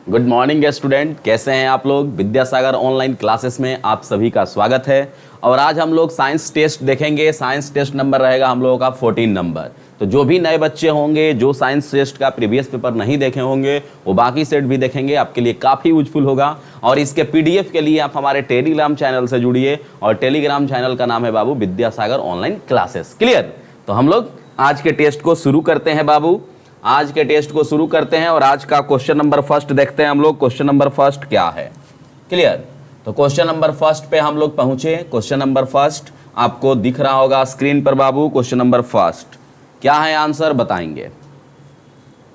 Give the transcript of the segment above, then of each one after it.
Good morning student, कैसे हैं आप लोग। विद्यासागर ऑनलाइन क्लासेस में आप सभी का स्वागत है। और आज हम लोग साइंस टेस्ट देखेंगे। साइंस टेस्ट नंबर रहेगा हम लोगों का 14 नंबर। तो जो भी नए बच्चे होंगे जो साइंस टेस्ट का प्रीवियस पेपर नहीं देखे होंगे वो बाकी सेट भी देखेंगे, आपके लिए काफ़ी यूजफुल होगा। और इसके पीडीएफ के लिए आप हमारे टेलीग्राम चैनल से जुड़िए, और टेलीग्राम चैनल का नाम है बाबू विद्यासागर ऑनलाइन क्लासेस। क्लियर। तो हम लोग आज के टेस्ट को शुरू करते हैं बाबू, आज के टेस्ट को शुरू करते हैं। और आज का क्वेश्चन नंबर फर्स्ट देखते हैं हम लोग। क्वेश्चन नंबर फर्स्ट क्या है। क्लियर। तो क्वेश्चन नंबर फर्स्ट पे हम लोग पहुंचे। क्वेश्चन नंबर फर्स्ट आपको दिख रहा होगा स्क्रीन पर बाबू। क्वेश्चन नंबर फर्स्ट क्या है, आंसर बताएंगे।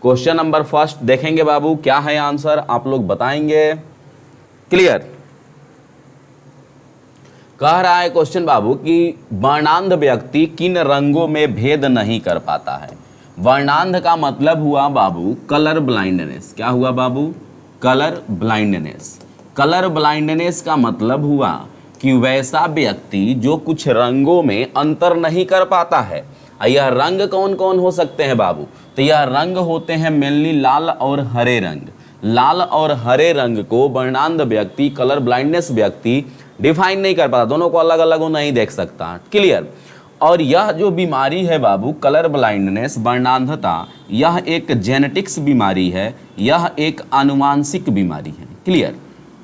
क्वेश्चन नंबर फर्स्ट देखेंगे बाबू, क्या है आंसर आप लोग बताएंगे। क्लियर। कह रहा है क्वेश्चन बाबू कि वर्णांध व्यक्ति किन रंगों में भेद नहीं कर पाता है। वर्णांध का मतलब हुआ बाबू कलर ब्लाइंडनेस। क्या हुआ बाबू, कलर ब्लाइंडनेस। कलर ब्लाइंडनेस का मतलब हुआ कि वैसा व्यक्ति जो कुछ रंगों में अंतर नहीं कर पाता है। यह रंग कौन कौन हो सकते हैं बाबू, तो यह रंग होते हैं मेनली लाल और हरे रंग। लाल और हरे रंग को वर्णांध व्यक्ति, कलर ब्लाइंडनेस व्यक्ति डिफाइन नहीं कर पाता, दोनों को अलग अलग वो नहीं देख सकता। क्लियर। और यह जो बीमारी है बाबू कलर ब्लाइंडनेस, वर्णांधता, यह एक जेनेटिक्स बीमारी है, यह एक आनुवांशिक बीमारी है। क्लियर।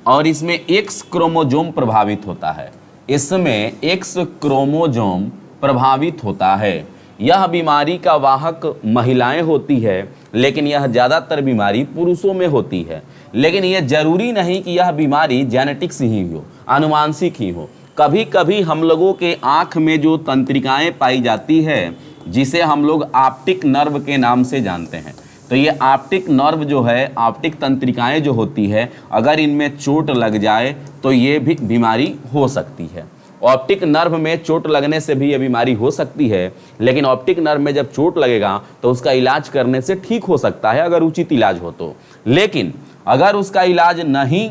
और इसमें एक्स क्रोमोजोम प्रभावित होता है, इसमें एक्स क्रोमोजोम प्रभावित होता है। यह बीमारी का वाहक महिलाएं होती है, लेकिन यह ज़्यादातर बीमारी पुरुषों में होती है। लेकिन यह जरूरी नहीं कि यह बीमारी जेनेटिक्स ही हो, आनुवांशिक ही हो। कभी कभी हम लोगों के आँख में जो तंत्रिकाएं पाई जाती है, जिसे हम लोग ऑप्टिक नर्व के नाम से जानते हैं, तो ये ऑप्टिक नर्व जो है, ऑप्टिक तंत्रिकाएं जो होती है, अगर इनमें चोट लग जाए तो ये भी बीमारी हो सकती है। ऑप्टिक नर्व में चोट लगने से भी ये बीमारी हो सकती है, लेकिन ऑप्टिक नर्व में जब चोट लगेगा तो उसका इलाज करने से ठीक हो सकता है, अगर उचित इलाज हो तो। लेकिन अगर उसका इलाज नहीं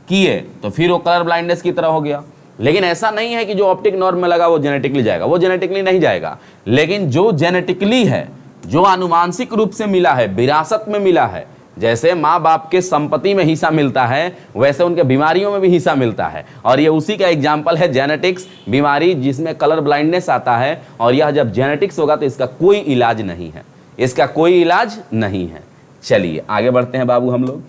किए तो फिर वो कलर ब्लाइंडनेस की तरह हो गया। लेकिन ऐसा नहीं है कि जो ऑप्टिक नर्व में लगा वो जेनेटिकली जाएगा, वो जेनेटिकली नहीं जाएगा। लेकिन जो जेनेटिकली है, जो आनुवांशिक रूप से मिला है, विरासत में मिला है, जैसे माँ बाप के संपत्ति में हिस्सा मिलता है, वैसे उनके बीमारियों में भी हिस्सा मिलता है। और ये उसी का एग्जाम्पल है जेनेटिक्स बीमारी, जिसमें कलर ब्लाइंडनेस आता है। और यह जब जेनेटिक्स होगा तो इसका कोई इलाज नहीं है, इसका कोई इलाज नहीं है। चलिए आगे बढ़ते हैं बाबू हम लोग।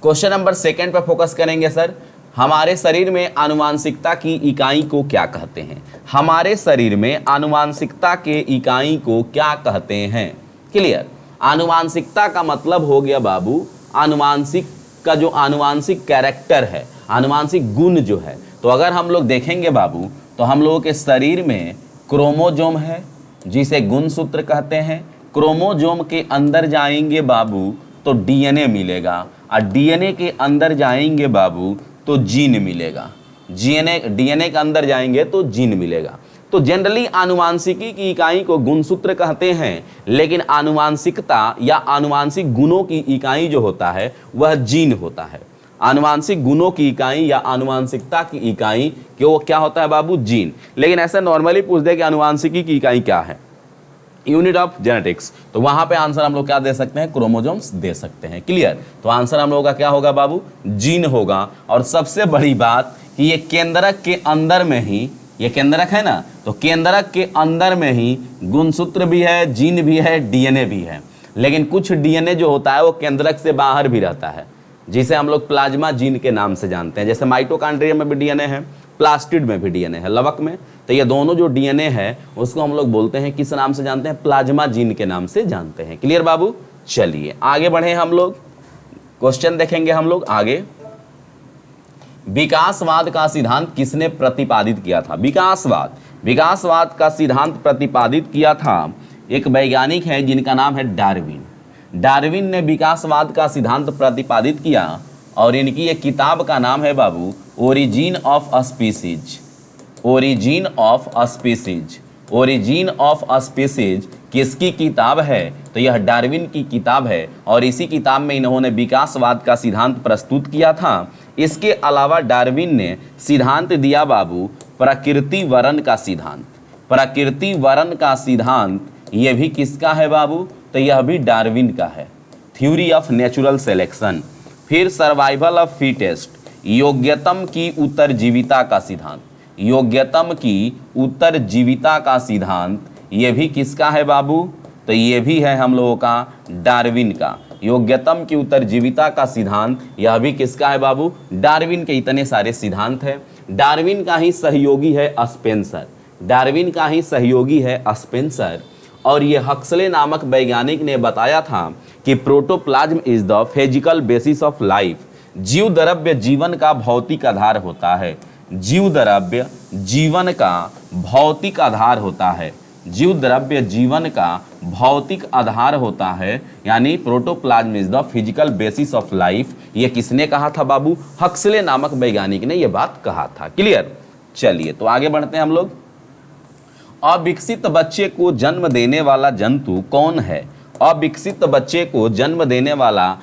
क्वेश्चन नंबर सेकंड पर फोकस करेंगे सर। हमारे शरीर में आनुवांशिकता की इकाई को क्या कहते हैं। हमारे शरीर में आनुवांशिकता के इकाई को क्या कहते हैं। क्लियर। आनुवांशिकता का मतलब हो गया बाबू आनुवांशिक का जो आनुवांशिक कैरेक्टर है, आनुवांशिक गुण जो है। तो अगर हम लोग देखेंगे बाबू तो हम लोगों के शरीर में क्रोमोजोम है, जिसे गुणसूत्र कहते हैं। क्रोमोजोम के अंदर जाएंगे बाबू तो डीएनए मिलेगा, और डीएनए के अंदर जाएंगे बाबू तो जीन मिलेगा। डीएनए के अंदर जाएंगे तो जीन मिलेगा। तो जनरली आनुवांशिकी की इकाई को गुणसूत्र कहते हैं, लेकिन आनुवांशिकता या आनुवांशिक गुणों की इकाई जो होता है वह जीन होता है। आनुवांशिक गुणों की इकाई या आनुवांशिकता की इकाई कि वो क्या होता है बाबू, जीन। लेकिन ऐसा नॉर्मली पूछ दे कि आनुवांशिकी की इकाई क्या है, यूनिट ऑफ जेनेटिक्स, तो वहां पे आंसर हम लोग क्या दे सकते हैं, क्रोमोजोम्स दे सकते हैं। क्लियर। तो आंसर हम लोगों का क्या होगा बाबू, जीन होगा। और सबसे बड़ी बात कि ये केंद्रक के अंदर में ही, ये केंद्रक है ना, तो केंद्रक के अंदर में ही गुणसूत्र भी है, जीन भी है, डीएनए भी है। लेकिन कुछ डीएनए जो होता है वो केंद्रक से बाहर भी रहता है, जिसे हम लोग प्लाज्मा जीन के नाम से जानते हैं। जैसे माइटोकॉन्ड्रिया में भी डीएनए है, प्लास्टिड में भी डीएनए है, लवक में। तो ये दोनों जो डीएनए है उसको हम लोग बोलते हैं, किस नाम से जानते हैं, प्लाज्मा जीन के नाम से जानते हैं। क्लियर बाबू। चलिए आगे बढ़े हम लोग, क्वेश्चन देखेंगे हम लोग आगे। विकासवाद का सिद्धांत किसने प्रतिपादित किया था। विकासवाद का सिद्धांत प्रतिपादित किया था एक वैज्ञानिक है जिनका नाम है डार्विन। डार्विन ने विकासवाद का सिद्धांत प्रतिपादित किया, और इनकी एक किताब का नाम है बाबू origin of a species. Origin of a species. Origin of a species किसकी किताब है, तो यह डार्विन की किताब है। और इसी किताब में इन्होंने विकासवाद का सिद्धांत प्रस्तुत किया था। इसके अलावा डार्विन ने सिद्धांत दिया बाबू प्रकृति वरण का सिद्धांत। प्रकृति वरण का सिद्धांत यह भी किसका है बाबू, तो यह भी डार्विन का है। Theory of natural selection. फिर सर्वाइवल ऑफ फिटेस्ट, योग्यतम की उत्तरजीविता का सिद्धांत। योग्यतम की उत्तरजीविता का सिद्धांत ये भी किसका है बाबू? तो ये भी है हम लोगों का डार्विन का। योग्यतम की उत्तरजीविता का सिद्धांत यह भी किसका है बाबू? डार्विन के। इतने सारे सिद्धांत है। डार्विन का ही सहयोगी है स्पेंसर। डार्विन का ही सहयोगी है स्पेंसर। और ये हक्सले नामक वैज्ञानिक ने बताया था कि protoplasm is the physical basis of life. जीव द्रव्य जीवन का भौतिक आधार होता है। जीव द्रव्य जीवन का भौतिक आधार होता है। जीव द्रव्य जीवन का भौतिक आधार होता है, यानी protoplasm is the physical basis of life. ये किसने कहा था बाबू? हक्सले नामक वैज्ञानिक ने यह बात कहा था। क्लियर? चलिए तो आगे बढ़ते हैं हम लोग। अविकसित बच्चे को जन्म देने वाला जंतु कौन है? अविकसित बच्चे को जन्म देने वाला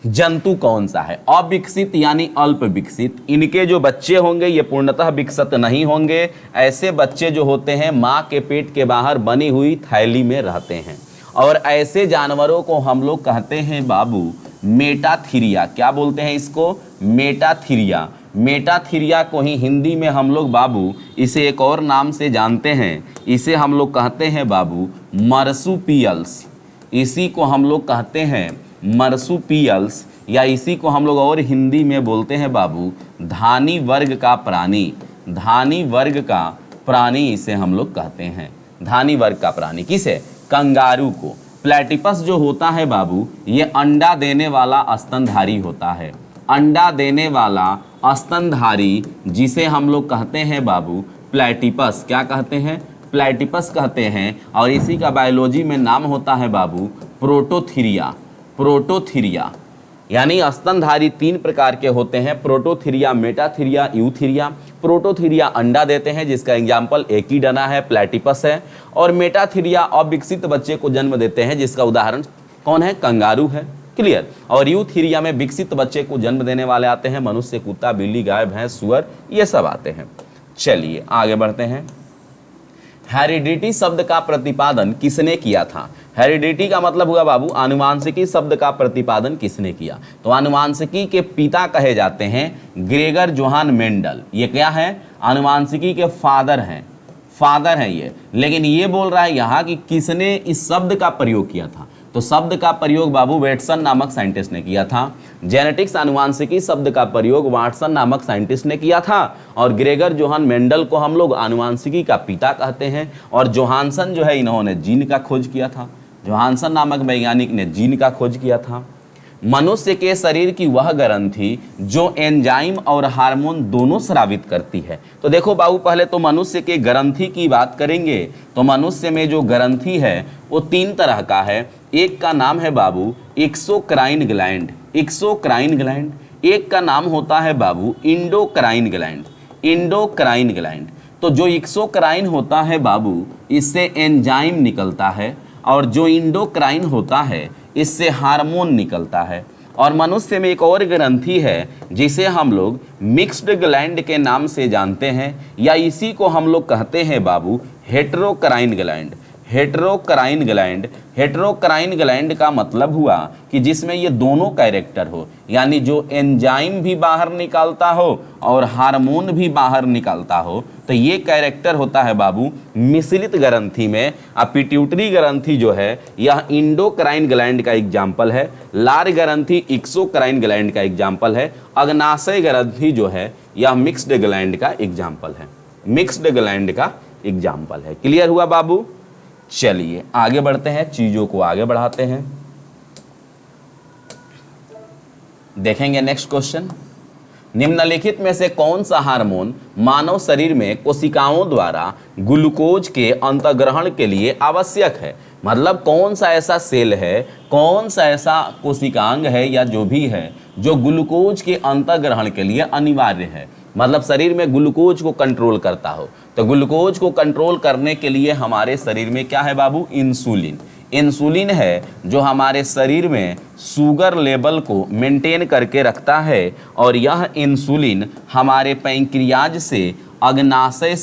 जंतु कौन सा है? अविकसित यानी अल्प विकसित। इनके जो बच्चे होंगे ये पूर्णतः विकसित नहीं होंगे। ऐसे बच्चे जो होते हैं माँ के पेट के बाहर बनी हुई थैली में रहते हैं। और ऐसे जानवरों को हम लोग कहते हैं बाबू मेटाथीरिया। क्या बोलते हैं इसको? मेटाथीरिया। मेटाथीरिया को ही हिंदी में हम लोग बाबू इसे एक और नाम से जानते हैं। इसे हम लोग कहते हैं बाबू मर्सुपियल्स। इसी को हम लोग कहते हैं मर्सुपियल्स, या इसी को हम लोग और हिंदी में बोलते हैं बाबू धानी वर्ग का प्राणी। धानी वर्ग का प्राणी इसे हम लोग कहते हैं। धानी वर्ग का प्राणी किसे? कंगारू को। प्लेटिपस जो होता है बाबू ये अंडा देने वाला स्तनधारी होता है। अंडा देने वाला स्तनधारी जिसे हम लोग कहते हैं बाबू प्लेटिपस। क्या कहते हैं? प्लेटिपस कहते हैं। और इसी का बायोलॉजी में नाम होता है बाबू प्रोटोथीरिया। प्रोटोथीरिया यानी स्तनधारी 3 प्रकार के होते हैं, प्रोटोथीरिया, मेटाथीरिया, यूथीरिया। प्रोटोथीरिया अंडा देते हैं जिसका एग्जाम्पल एकीडना है, प्लेटिपस है। और मेटाथीरिया अविकसित बच्चे को जन्म देते हैं जिसका उदाहरण कौन है? कंगारू है। क्लियर? और यूथीरिया में विकसित बच्चे को जन्म देने वाले आते हैं मनुष्य, कुत्ता, बिल्ली, गाय, भैंस, सुअर, ये सब आते हैं। चलिए आगे बढ़ते हैं। हेरिडिटी शब्द का प्रतिपादन किसने किया था? हेरिडिटी का मतलब हुआ बाबू आनुवांशिकी शब्द का प्रतिपादन किसने किया? तो आनुवांशिकी के पिता कहे जाते हैं ग्रेगर जोहान मेंडल। ये क्या है? आनुवांशिकी के फादर हैं। फादर हैं ये। लेकिन ये बोल रहा है यहाँ कि किसने इस शब्द का प्रयोग किया था? तो शब्द का प्रयोग बाबू वाटसन नामक साइंटिस्ट ने किया था। जेनेटिक्स आनुवांशिकी शब्द का प्रयोग वाटसन नामक साइंटिस्ट ने किया था। और ग्रेगर जोहान मेंडल को हम लोग आनुवांशिकी का पिता कहते हैं। और जोहानसन जो है इन्होंने जीन का खोज किया था। जोहानसन नामक वैज्ञानिक ने जीन का खोज किया था। मनुष्य के शरीर की वह ग्रंथि जो एंजाइम और हार्मोन दोनों स्रावित करती है। तो देखो बाबू पहले तो मनुष्य के ग्रंथि की बात करेंगे तो मनुष्य में जो ग्रंथि है वो 3 तरह का है। एक का नाम है बाबू एक्सोक्राइन ग्लैंड। Exocrine gland. एक का नाम होता है बाबू इंडोक्राइन ग्लैंड। Endocrine gland. तो जो एक्सोक्राइन होता है बाबू इससे एंजाइम निकलता है, और जो इंडोक्राइन होता है इससे हार्मोन निकलता है। और मनुष्य में एक और ग्रंथि है जिसे हम लोग मिक्स्ड ग्लैंड के नाम से जानते हैं, या इसी को हम लोग कहते हैं बाबू हेटेरोक्राइन ग्लैंड। हेटेरोक्राइन ग्लैंड। हेटेरोक्राइन ग्लैंड का मतलब हुआ कि जिसमें ये दोनों कैरेक्टर हो, यानी जो एंजाइम भी बाहर निकालता हो और हार्मोन भी बाहर निकालता हो। तो ये कैरेक्टर होता है बाबू मिश्रित ग्रंथि में। अब पिट्यूटरी ग्रंथि जो है यह इंडोक्राइन ग्लैंड का एग्जाम्पल है। लार ग्रंथि एक्सोक्राइन ग्लैंड का एग्जाम्पल है। अग्नाशय ग्रंथि जो है यह मिक्स्ड ग्लैंड का एग्जाम्पल है। मिक्स्ड ग्लैंड का एग्जाम्पल है। क्लियर हुआ बाबू? चलिए आगे बढ़ते हैं, चीजों को आगे बढ़ाते हैं। देखेंगे नेक्स्ट क्वेश्चन। निम्नलिखित में से कौन सा हार्मोन मानव शरीर में कोशिकाओं द्वारा ग्लूकोज के अंतर्ग्रहण के लिए आवश्यक है? मतलब कौन सा ऐसा सेल है, कौन सा ऐसा कोशिकांग है या जो भी है जो ग्लूकोज के अंतर्ग्रहण के लिए अनिवार्य है, मतलब शरीर में ग्लूकोज को कंट्रोल करता हो। तो ग्लूकोज को कंट्रोल करने के लिए हमारे शरीर में क्या है बाबू? इंसुलिन। इंसुलिन है जो हमारे शरीर में शुगर लेवल को मेंटेन करके रखता है। और यह इंसुलिन हमारे पैंक्रियाज से अग्नाशय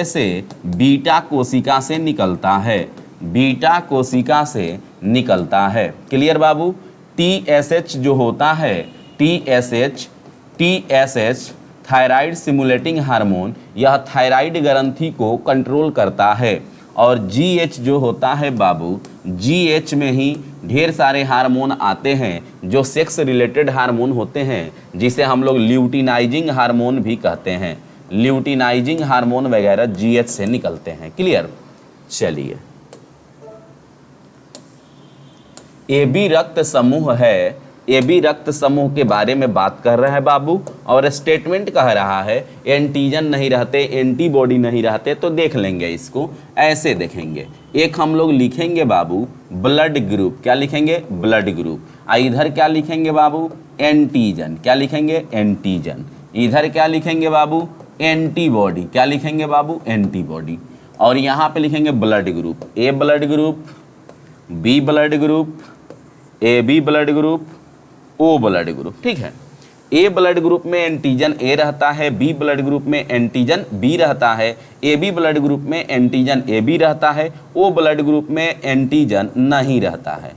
से बीटा कोशिका से निकलता है। बीटा कोशिका से निकलता है। क्लियर बाबू। TSH जो होता है, TSH थायराइड स्टिमुलेटिंग हार्मोन, यह थायराइड ग्रंथि को कंट्रोल करता है। और GH जो होता है बाबू, GH में ही ढेर सारे हार्मोन आते हैं जो सेक्स रिलेटेड हार्मोन होते हैं, जिसे हम लोग ल्यूटिनाइजिंग हार्मोन भी कहते हैं। ल्यूटिनाइजिंग हार्मोन वगैरह GH से निकलते हैं। क्लियर। चलिए, AB रक्त समूह है, AB रक्त समूह के बारे में बात कर रहा है बाबू, और स्टेटमेंट कह रहा है एंटीजन नहीं रहते, एंटीबॉडी नहीं रहते। तो देख लेंगे इसको, ऐसे देखेंगे। एक हम लोग लिखेंगे बाबू ब्लड ग्रुप। क्या लिखेंगे? Blood group. इधर क्या लिखेंगे बाबू? एंटीजन। क्या लिखेंगे? एंटीजन। इधर क्या लिखेंगे बाबू? एंटीबॉडी। क्या लिखेंगे बाबू? एंटीबॉडी। और यहाँ पे लिखेंगे blood group, A blood group, B blood group, AB blood group, O blood group. ठीक है। A ब्लड ग्रुप में एंटीजन A रहता है, B ब्लड ग्रुप में एंटीजन B रहता है, AB ब्लड ग्रुप में एंटीजन AB रहता है, O ब्लड ग्रुप में एंटीजन नहीं रहता है।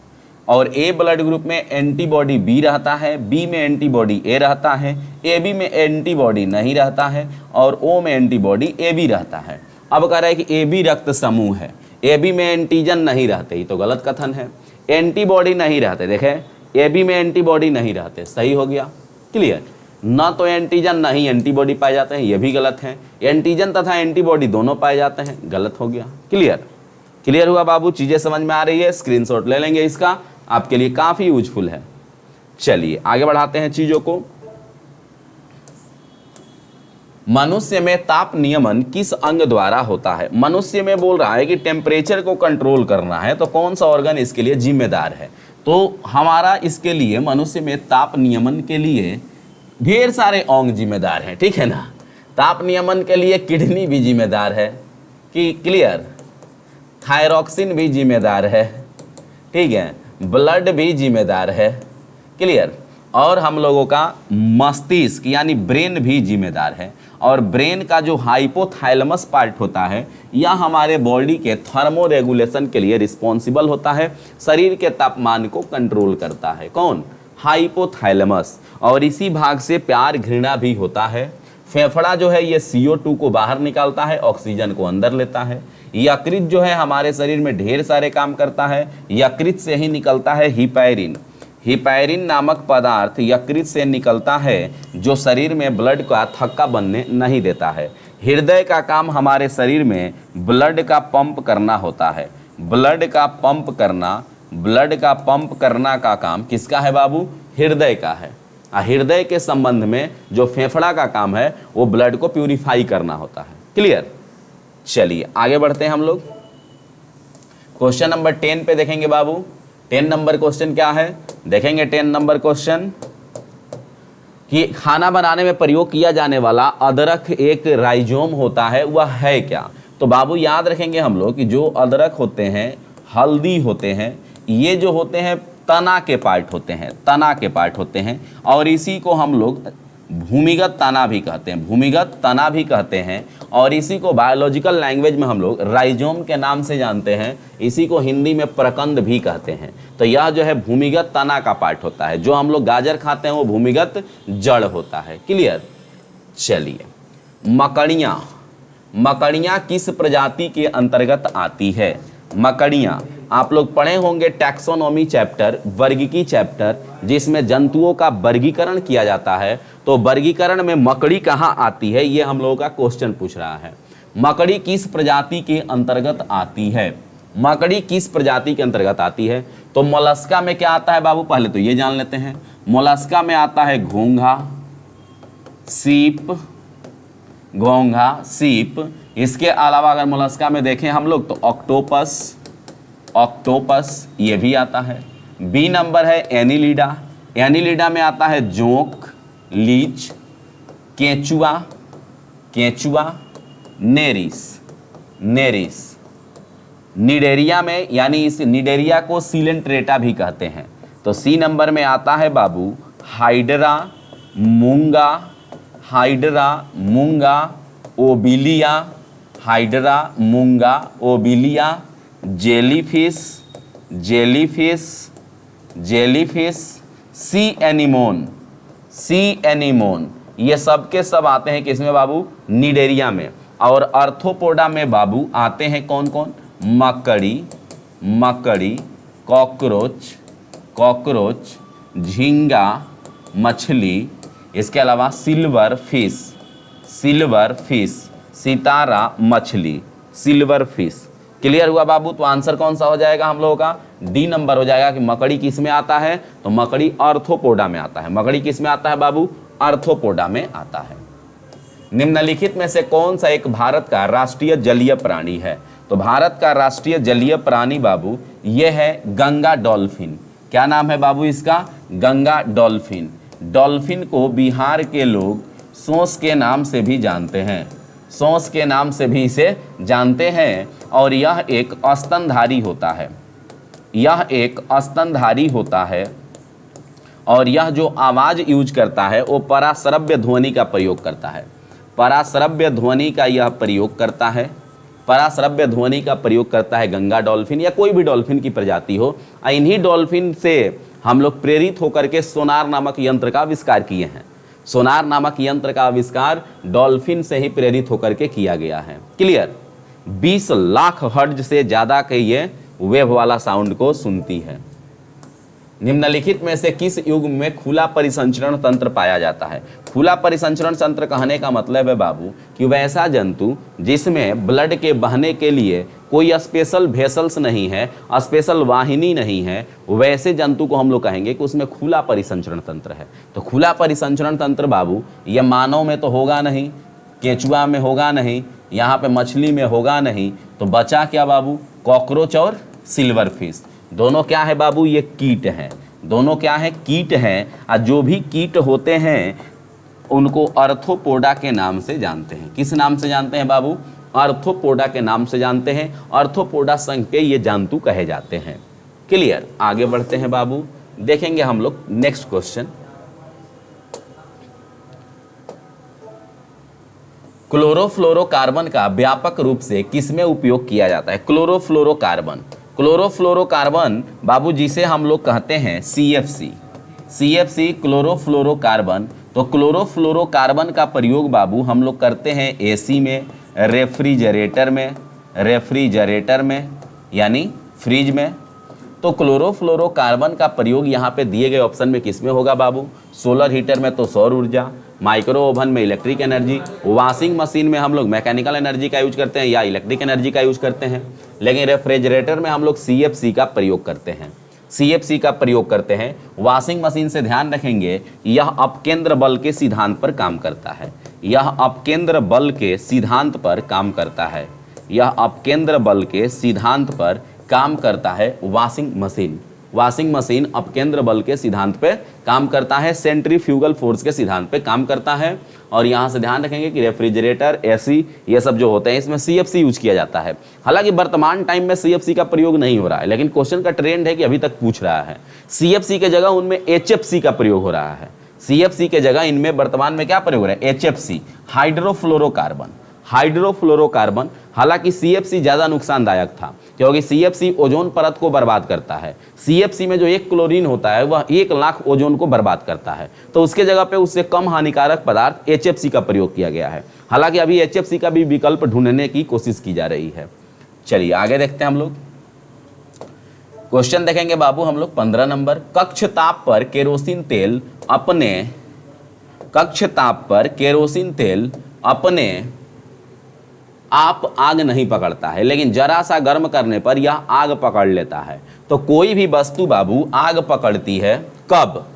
और A ब्लड ग्रुप में एंटीबॉडी B रहता है, B में एंटीबॉडी A रहता है, AB में एंटीबॉडी नहीं रहता है, और O में एंटीबॉडी AB रहता है। अब कह रहा है कि AB रक्त समूह है, AB में एंटीजन नहीं रहते, ये तो गलत कथन है। एंटीबॉडी नहीं रहते, देखें AB में एंटीबॉडी नहीं रहते, सही हो गया। क्लियर। ना तो एंटीजन ना ही एंटीबॉडी पाए जाते हैं, ये भी गलत है। एंटीजन तथा एंटीबॉडी दोनों पाए जाते हैं, गलत हो गया। क्लियर। क्लियर हुआ बाबू? चीजें समझ में आ रही है? स्क्रीनशॉट ले लेंगे इसका, आपके लिए काफी यूजफुल है। चलिए आगे बढ़ाते हैं चीजों को। मनुष्य में ताप नियमन किस अंग द्वारा होता है? मनुष्य में बोल रहा है कि टेम्परेचर को कंट्रोल करना है, तो कौन सा ऑर्गन इसके लिए जिम्मेदार है? तो हमारा इसके लिए मनुष्य में ताप नियमन के लिए ढेर सारे अंग जिम्मेदार हैं, ठीक है ना। ताप नियमन के लिए किडनी भी जिम्मेदार है कि क्लियर, थायरॉक्सिन भी जिम्मेदार है, ठीक है, ब्लड भी जिम्मेदार है, क्लियर, और हम लोगों का मस्तिष्क यानी ब्रेन भी जिम्मेदार है। और ब्रेन का जो हाइपोथैलेमस पार्ट होता है, यह हमारे बॉडी के थर्मो रेगुलेशन के लिए रिस्पॉन्सिबल होता है, शरीर के तापमान को कंट्रोल करता है। कौन? हाइपोथैलेमस। और इसी भाग से प्यार घृणा भी होता है। फेफड़ा जो है ये CO2 को बाहर निकालता है, ऑक्सीजन को अंदर लेता है। यकृत जो है हमारे शरीर में ढेर सारे काम करता है, यकृत से ही निकलता है हिपैरिन। हिपैरिन नामक पदार्थ यकृत से निकलता है, जो शरीर में ब्लड का थक्का बनने नहीं देता है। हृदय का काम हमारे शरीर में ब्लड का पंप करना होता है। ब्लड का पंप करना का काम किसका है बाबू? हृदय का है। हृदय के संबंध में जो फेफड़ा का काम है वो ब्लड को प्यूरिफाई करना होता है। क्लियर। चलिए आगे बढ़ते हैं हम लोग। क्वेश्चन नंबर 10 पे देखेंगे बाबू। 10 नंबर क्वेश्चन क्या है? देखेंगे 10 नंबर क्वेश्चन कि खाना बनाने में प्रयोग किया जाने वाला अदरक एक राइजोम होता है, वह है क्या? तो बाबू याद रखेंगे हम लोग कि जो अदरक होते हैं, हल्दी होते हैं, ये जो होते हैं तना के पार्ट होते हैं, तना के पार्ट होते हैं। और इसी को हम लोग भूमिगत तना भी कहते हैं, भूमिगत तना भी कहते हैं। और इसी को बायोलॉजिकल लैंग्वेज में हम लोग राइजोम के नाम से जानते हैं। इसी को हिंदी में प्रकंद भी कहते हैं। तो यह जो है भूमिगत तना का पार्ट होता है। जो हम लोग गाजर खाते हैं वो भूमिगत जड़ होता है। क्लियर। चलिए, मकड़ियाँ, मकड़ियाँ किस प्रजाति के अंतर्गत आती है? मकड़ियाँ आप लोग पढ़े होंगे टैक्सोनॉमी चैप्टर, वर्गीकी चैप्टर, जिसमें जंतुओं का वर्गीकरण किया जाता है। तो वर्गीकरण में मकड़ी कहाँ आती है, ये हम लोगों का क्वेश्चन पूछ रहा है। मकड़ी किस प्रजाति के अंतर्गत आती है? मकड़ी किस प्रजाति के अंतर्गत आती है? तो मोलस्का में क्या आता है बाबू? पहले तो ये जान लेते हैं। मोलस्का में आता है घोंघा, सीप, घोंघा, सीप। इसके अलावा अगर मोलस्का में देखें हम लोग तो ऑक्टोपस, ऑक्टोपस ये भी आता है। बी नंबर है एनीलिडा। एनीलिडा में आता है जोंक, लीच, केंचुआ, केंचुआ, नेरिस, नेरिस। निडेरिया में, यानी इस निडेरिया को सिलेंट्रेटा भी कहते हैं। तो सी नंबर में आता है बाबू हाइड्रा, मूंगा, हाइड्रा, मूंगा, ओबिलिया, हाइड्रा, मूंगा, ओबिलिया, जेलीफिश, जेलीफिश, जेलीफिश, सी एनीमोन, सी एनीमोन, ये सब के सब आते हैं किसमें बाबू? निडेरिया में। और आर्थ्रोपोडा में बाबू आते हैं कौन कौन? मकड़ी, मकड़ी, कॉकरोच, कॉकरोच, झींगा मछली, इसके अलावा सिल्वर फिश, सिल्वर फिश, सितारा मछली, सिल्वर फिश। क्लियर हुआ बाबू? तो आंसर कौन सा हो जाएगा हम लोगों का? डी नंबर हो जाएगा कि मकड़ी किस में आता है? तो मकड़ी आर्थ्रोपोडा में आता है। मकड़ी किस में आता है बाबू? आर्थ्रोपोडा में आता है। निम्नलिखित में से कौन सा एक भारत का राष्ट्रीय जलीय प्राणी है? तो भारत का राष्ट्रीय जलीय प्राणी बाबू यह है गंगा डॉल्फिन। क्या नाम है बाबू इसका? गंगा डॉल्फिन। डॉल्फिन को बिहार के लोग सोंस के नाम से भी जानते हैं, सोंस के नाम से भी इसे जानते हैं। और यह एक स्तनधारी होता है, यह एक स्तनधारी होता है। और यह जो आवाज़ यूज करता है वो पराश्रव्य ध्वनि का प्रयोग करता है, पराश्रव्य ध्वनि का यह प्रयोग करता है, पराश्रव्य ध्वनि का प्रयोग करता है गंगा डॉल्फिन या कोई भी डॉल्फिन की प्रजाति हो। इन्हीं डॉल्फिन से हम लोग प्रेरित होकर के सोनार नामक यंत्र का आविष्कार किए हैं। सोनार नामक यंत्र का आविष्कार डॉल्फिन से ही प्रेरित होकर के किया गया है। क्लियर? 20 लाख हर्ट्ज से ज़्यादा के ये वेव वाला साउंड को सुनती है। निम्नलिखित में से किस युग में खुला परिसंचरण तंत्र पाया जाता है? खुला परिसंचरण तंत्र कहने का मतलब है बाबू कि वैसा जंतु जिसमें ब्लड के बहने के लिए कोई स्पेशल वेसल्स नहीं है, स्पेशल वाहिनी नहीं है, वैसे जंतु को हम लोग कहेंगे कि उसमें खुला परिसंचरण तंत्र है। तो खुला परिसंचरण तंत्र बाबू ये मानव में तो होगा नहीं, केचुआ में होगा नहीं, यहाँ पे मछली में होगा नहीं, तो बचा क्या बाबू? कॉकरोच और सिल्वर फिश। दोनों क्या है बाबू? ये कीट हैं। दोनों क्या है? कीट हैं। और जो भी कीट होते हैं उनको आर्थ्रोपोडा के नाम से जानते हैं। किस नाम से जानते हैं बाबू? आर्थ्रोपोडा के नाम से जानते हैं। आर्थ्रोपोडा संघ के ये जंतु कहे जाते हैं। क्लियर? आगे बढ़ते हैं बाबू, देखेंगे हम लोग नेक्स्ट क्वेश्चन। क्लोरोफ्लोरोकार्बन का व्यापक रूप से किसमें उपयोग किया जाता है? क्लोरोफ्लोरोकार्बन, क्लोरोफ्लोरोकार्बन बाबू जिसे हम लोग कहते हैं CFC, CFC क्लोरोफ्लोरोकार्बन। तो क्लोरोफ्लोरोकार्बन का प्रयोग बाबू हम लोग करते हैं AC में, रेफ्रिजरेटर में, रेफ्रिजरेटर में यानी फ्रिज में। तो क्लोरोफ्लोरोकार्बन का प्रयोग यहाँ पे दिए गए ऑप्शन में किसमें होगा बाबू? सोलर हीटर में तो सौर ऊर्जा, माइक्रो ओवन में इलेक्ट्रिक एनर्जी, वॉशिंग मशीन में हम लोग मैकेनिकल एनर्जी का यूज करते हैं या इलेक्ट्रिक एनर्जी का यूज करते हैं। लेकिन रेफ्रिजरेटर में हम लोग CFC का प्रयोग करते हैं, CFC का प्रयोग करते हैं। वॉशिंग मशीन से ध्यान रखेंगे यह अपकेंद्र बल के सिद्धांत पर काम करता है, यह अपकेंद्र बल के सिद्धांत पर काम करता है, यह अपकेंद्र बल के सिद्धांत पर काम करता है वॉशिंग मशीन। वॉशिंग मशीन अपकेंद्र बल के सिद्धांत पे काम करता है, सेंट्रीफ्यूगल फोर्स के सिद्धांत पे काम करता है। और यहाँ से ध्यान रखेंगे कि रेफ्रिजरेटर, AC ये सब जो होते हैं इसमें CFC यूज किया जाता है। हालांकि वर्तमान टाइम में CFC का प्रयोग नहीं हो रहा है, लेकिन क्वेश्चन का ट्रेंड है कि अभी तक पूछ रहा है। CFC के जगह उनमें HFC का प्रयोग हो रहा है। CFC के जगह इनमें वर्तमान में क्या प्रयोग हो रहा है? HFC, hydrofluorocarbon, hydrofluorocarbon. हालांकि CFC ज़्यादा नुकसानदायक था क्योंकि CFC ओजोन परत को बर्बाद करता है। CFC में जो 1 क्लोरीन होता है वह 1 लाख ओजोन को बर्बाद करता है। तो उसके जगह पे उससे कम हानिकारक पदार्थ HFC का प्रयोग किया गया है। हालांकि अभी HFC का भी विकल्प ढूंढने की कोशिश की जा रही है। चलिए आगे देखते हैं हम लोग। क्वेश्चन देखेंगे बाबू हम लोग 15 नंबर। कक्ष ताप पर केरोसिन तेल अपने, कक्ष ताप पर केरोसिन तेल अपने आप आग नहीं पकड़ता है, लेकिन जरा सा गर्म करने पर यह आग पकड़ लेता है। तो कोई भी वस्तु बाबू आग पकड़ती है कब?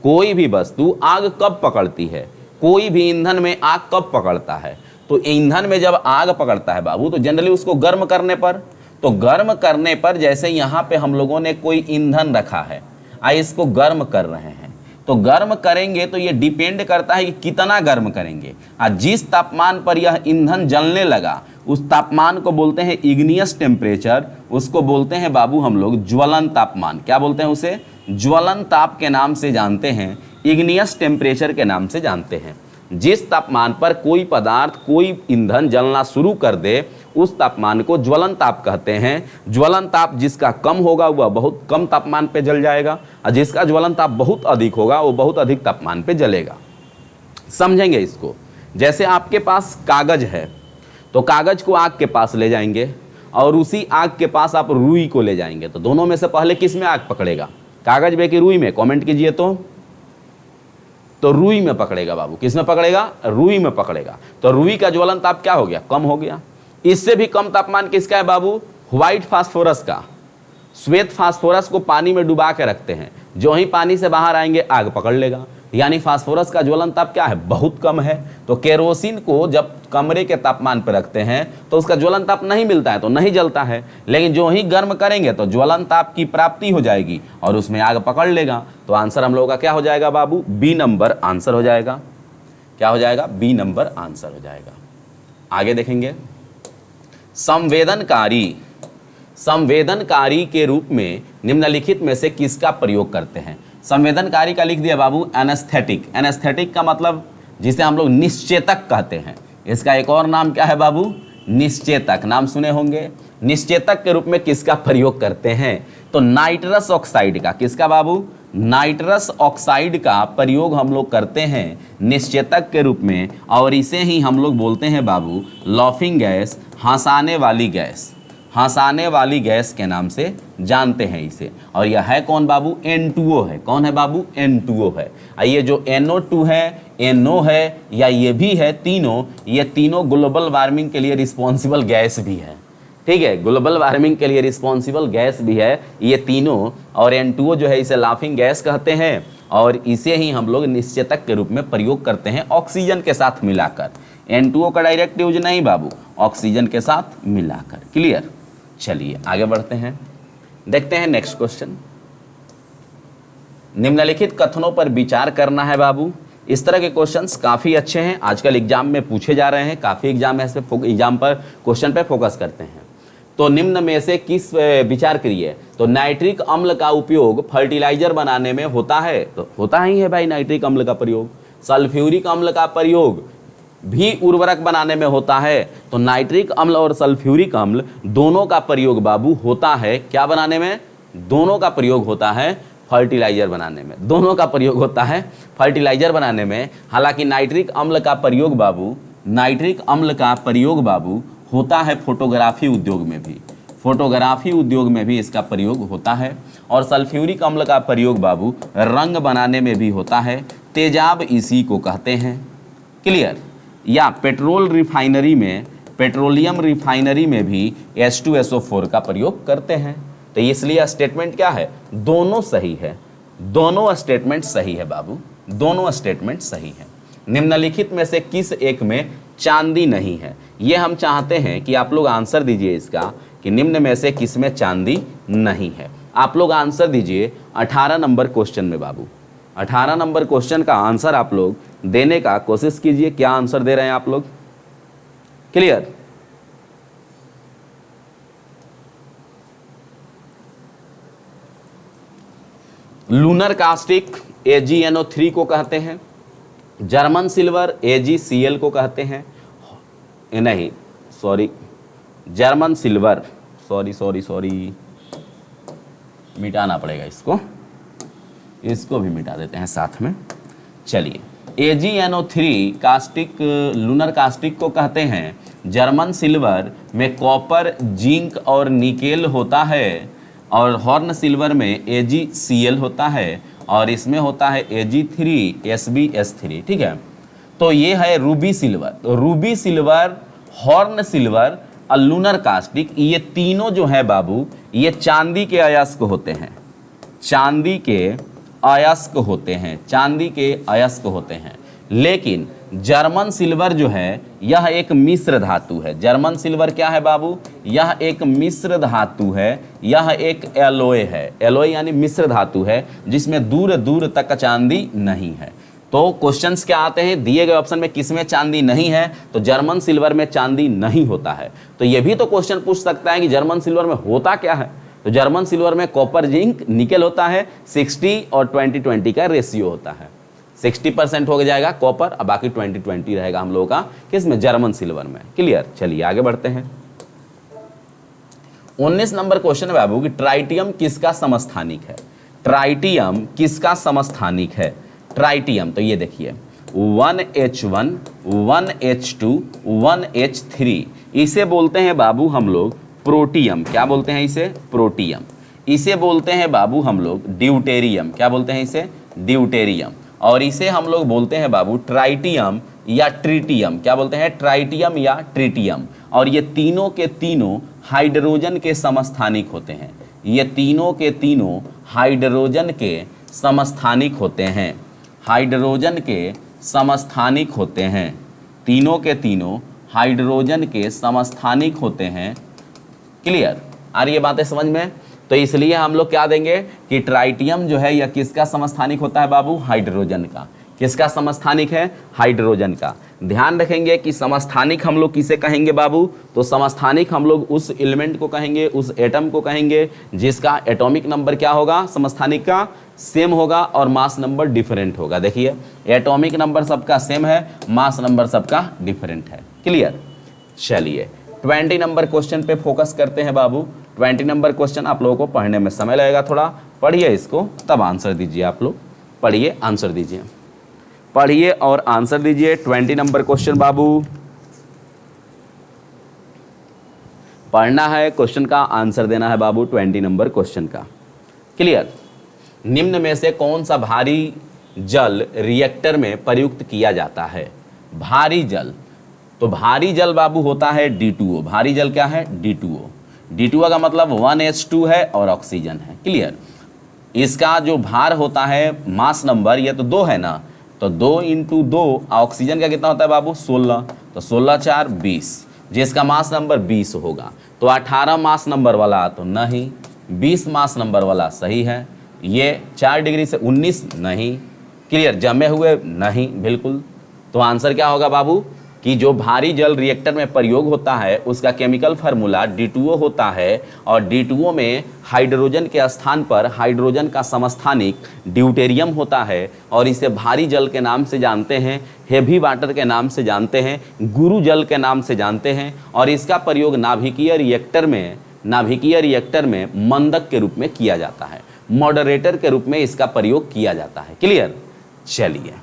कोई भी वस्तु आग कब पकड़ती है? कोई भी ईंधन में आग कब पकड़ता है? तो ईंधन में जब आग पकड़ता है बाबू तो जनरली उसको गर्म करने पर। तो गर्म करने पर जैसे यहाँ पे हम लोगों ने कोई ईंधन रखा है, इसको गर्म कर रहे हैं, तो गर्म करेंगे तो ये डिपेंड करता है कि कितना गर्म करेंगे। और जिस तापमान पर यह ईंधन जलने लगा उस तापमान को बोलते हैं इग्नियस टेम्परेचर, उसको बोलते हैं बाबू हम लोग ज्वलन तापमान। क्या बोलते हैं उसे? ज्वलन ताप के नाम से जानते हैं, इग्नियस टेम्परेचर के नाम से जानते हैं। जिस तापमान पर कोई पदार्थ कोई ईंधन जलना शुरू कर दे उस तापमान को ज्वलन ताप कहते हैं। ज्वलन ताप जिसका कम होगा वह बहुत कम तापमान पे जल जाएगा और जिसका ज्वलन ताप बहुत अधिक होगा वो बहुत अधिक तापमान पे जलेगा। समझेंगे इसको। जैसे आपके पास कागज है तो कागज को आग के पास ले जाएंगे और उसी आग के पास आप रुई को ले जाएंगे, तो दोनों में से पहले किस में आग पकड़ेगा? कागज में कि रुई में? कमेंट कीजिए। तो रुई में पकड़ेगा बाबू। किस में पकड़ेगा? रुई में पकड़ेगा। तो रुई का ज्वलन ताप क्या हो गया? कम हो गया। इससे भी कम तापमान किसका है बाबू? व्हाइट फास्फोरस का। श्वेत फास्फोरस को पानी में डुबा के रखते हैं, जो ही पानी से बाहर आएंगे आग पकड़ लेगा। यानी फास्फोरस का ज्वलन ताप क्या है? बहुत कम है। तो केरोसिन को जब कमरे के तापमान पर रखते हैं तो उसका ज्वलन ताप नहीं मिलता है, तो नहीं जलता है। लेकिन जो ही गर्म करेंगे तो ज्वलन ताप की प्राप्ति हो जाएगी और उसमें आग पकड़ लेगा। तो आंसर हम लोगों का क्या हो जाएगा बाबू? बी नंबर आंसर हो जाएगा। क्या हो जाएगा? बी नंबर आंसर हो जाएगा। आगे देखेंगे। संवेदनकारी के रूप में निम्नलिखित में से किसका प्रयोग करते हैं? संवेदनकारी का लिख दिया बाबू एनेस्थेटिक। एनेस्थेटिक का मतलब जिसे हम लोग निश्चेतक कहते हैं। इसका एक और नाम क्या है बाबू? निश्चेतक। नाम सुने होंगे। निश्चेतक के रूप में किसका प्रयोग करते हैं? तो नाइट्रस ऑक्साइड का। किसका बाबू? नाइट्रस ऑक्साइड का प्रयोग हम लोग करते हैं निश्चेतक के रूप में, और इसे ही हम लोग बोलते हैं बाबू लॉफिंग गैस, हंसाने वाली गैस। हंसाने वाली गैस के नाम से जानते हैं इसे। और यह है कौन बाबू? N2O है। कौन है बाबू? N2O है। ये जो NO2 है, NO है या ये भी है, ये तीनों ग्लोबल वार्मिंग के लिए रिस्पॉन्सिबल गैस भी है। ठीक है, ग्लोबल वार्मिंग के लिए रिस्पॉन्सिबल गैस भी है ये तीनों। और N2O जो है इसे लाफिंग गैस कहते हैं और इसे ही हम लोग निश्चेतक के रूप में प्रयोग करते हैं ऑक्सीजन के साथ मिलाकर। N2O का डायरेक्ट यूज नहीं बाबू, ऑक्सीजन के साथ मिलाकर। क्लियर? चलिए आगे बढ़ते हैं, देखते हैं नेक्स्ट क्वेश्चन। निम्नलिखित कथनों पर विचार करना है बाबू। इस तरह के क्वेश्चंस काफ़ी अच्छे हैं, आजकल एग्जाम में पूछे जा रहे हैं। काफ़ी एग्जाम पर क्वेश्चन पे फोकस करते हैं। तो निम्न में से किस विचार करिए। तो नाइट्रिक अम्ल का उपयोग फर्टिलाइजर बनाने में होता है? तो होता ही है भाई नाइट्रिक अम्ल का प्रयोग। सल्फ्यूरिक अम्ल का प्रयोग भी उर्वरक बनाने में होता है। तो नाइट्रिक अम्ल और सल्फ्यूरिक अम्ल दोनों का प्रयोग बाबू होता है क्या बनाने में? दोनों का प्रयोग होता है फर्टिलाइजर बनाने में। दोनों का प्रयोग होता है फर्टिलाइजर बनाने में। हालांकि नाइट्रिक अम्ल का प्रयोग बाबू होता है फोटोग्राफी उद्योग में भी। फोटोग्राफी उद्योग में भी इसका प्रयोग होता है। और सल्फ्यूरिक अम्ल का प्रयोग बाबू रंग बनाने में भी होता है। तेजाब इसी को कहते हैं। क्लियर? या पेट्रोलियम रिफाइनरी में भी H2SO4 का प्रयोग करते हैं। तो इसलिए स्टेटमेंट क्या है? दोनों सही है। दोनों स्टेटमेंट सही है बाबू, दोनों स्टेटमेंट सही है। निम्नलिखित में से किस एक में चांदी नहीं है? ये हम चाहते हैं कि आप लोग आंसर दीजिए इसका कि निम्न में से किस में चांदी नहीं है। आप लोग आंसर दीजिए 18 नंबर क्वेश्चन में बाबू। 18 नंबर क्वेश्चन का आंसर आप लोग देने का कोशिश कीजिए। क्या आंसर दे रहे हैं आप लोग? क्लियर? लूनर कास्टिक AgNO3 को कहते हैं। जर्मन सिल्वर AgCl को कहते हैं। नहीं सॉरी, जर्मन सिल्वर सॉरी मिटाना पड़ेगा इसको भी मिटा देते हैं साथ में। चलिए, AgNO3 कास्टिक लूनर कास्टिक को कहते हैं। जर्मन सिल्वर में कॉपर, जिंक और निकेल होता है और हॉर्न सिल्वर में AgCl होता है और इसमें होता है Ag3SbS3। ठीक है, तो ये है रूबी सिल्वर। तो रूबी सिल्वर, हॉर्न सिल्वर और लूनर कास्टिक, ये तीनों जो है बाबू ये चांदी के अयस्क होते हैं। चांदी के अयस्क होते हैं। लेकिन जर्मन सिल्वर जो है यह एक मिश्र धातु है। जर्मन सिल्वर क्या है बाबू? यह एक मिश्र धातु है। यह एक एलोय है। एलोय यानी मिश्र धातु है जिसमें दूर दूर तक चांदी नहीं है। तो क्वेश्चंस क्या आते हैं? दिए गए ऑप्शन में किसमें चांदी नहीं है? तो जर्मन सिल्वर में चांदी नहीं होता है। तो ये भी तो क्वेश्चन पूछ सकता है कि जर्मन सिल्वर में होता क्या है? तो जर्मन सिल्वर में कॉपर, जिंक, निकेल होता है। 60 और 20 का रेशियो होता है। 60% हो जाएगा कॉपर और बाकी 20-20 रहेगा हम लोगों का किसमें, जर्मन सिल्वर में। क्लियर, चलिए आगे बढ़ते हैं। 19 नंबर क्वेश्चन है बाबू कि ट्राइटियम किसका समस्थानिक है। ट्राइटियम किसका समस्थानिक है। ट्राइटियम तो ये देखिए 1H1 1H2 1H3, इसे बोलते हैं बाबू हम लोग प्रोटियम। क्या बोलते हैं इसे, प्रोटियम। इसे बोलते हैं बाबू हम लोग ड्यूटेरियम। क्या बोलते हैं इसे, ड्यूटेरियम। और इसे हम लोग बोलते हैं बाबू ट्राइटियम या ट्रिटियम। क्या बोलते हैं, ट्राइटियम या ट्रिटियम। और ये तीनों के तीनों हाइड्रोजन के समस्थानिक होते हैं। ये तीनों के तीनों हाइड्रोजन के समस्थानिक होते हैं। हाइड्रोजन के समस्थानिक होते हैं। तीनों के तीनों हाइड्रोजन के समस्थानिक होते हैं। क्लियर, आ रही है बातें समझ में। तो इसलिए हम लोग क्या देंगे कि ट्राइटियम जो है यह किसका समस्थानिक होता है बाबू, हाइड्रोजन का। किसका समस्थानिक है, हाइड्रोजन का। ध्यान रखेंगे कि समस्थानिक हम लोग किसे कहेंगे बाबू, तो समस्थानिक हम लोग उस एलिमेंट को कहेंगे, उस एटम को कहेंगे जिसका एटॉमिक नंबर क्या होगा, समस्थानिक का सेम होगा और मास नंबर डिफरेंट होगा। देखिए एटॉमिक नंबर सबका सेम है, मास नंबर सबका डिफरेंट है। क्लियर, चलिए 20 नंबर क्वेश्चन पे फोकस करते हैं बाबू। 20 नंबर क्वेश्चन आप लोगों को पढ़ने में समय लगेगा थोड़ा, पढ़िए इसको तब आंसर दीजिए। आप लोग पढ़िए, आंसर दीजिए, पढ़िए और आंसर दीजिए। 20 नंबर क्वेश्चन बाबू पढ़ना है, क्वेश्चन का आंसर देना है बाबू 20 नंबर क्वेश्चन का। क्लियर, निम्न में से कौन सा भारी जल रिएक्टर में प्रयुक्त किया जाता है। भारी जल, तो भारी जल बाबू होता है D2O। भारी जल क्या है, D2O। D2O का मतलब 1H2 है और ऑक्सीजन है। क्लियर, इसका जो भार होता है, मास नंबर, ये तो 2 है ना, तो 2 × 2 ऑक्सीजन का कितना होता है बाबू, 16। तो 16 4 20, जिसका मास नंबर 20 होगा। तो 18 मास नंबर वाला तो नहीं, 20 मास नंबर वाला सही है। ये 4 डिग्री से 19 नहीं। क्लियर, जमे हुए नहीं बिल्कुल। तो आंसर क्या होगा बाबू कि जो भारी जल रिएक्टर में प्रयोग होता है उसका केमिकल फार्मूला D2O होता है और D2O में हाइड्रोजन के स्थान पर हाइड्रोजन का समस्थानिक ड्यूटेरियम होता है और इसे भारी जल के नाम से जानते हैं, हेवी वाटर के नाम से जानते हैं, गुरु जल के नाम से जानते हैं। और इसका प्रयोग नाभिकीय रिएक्टर में मंदक के रूप में किया जाता है, मॉडरेटर के रूप में इसका प्रयोग किया जाता है। क्लियर, चलिए,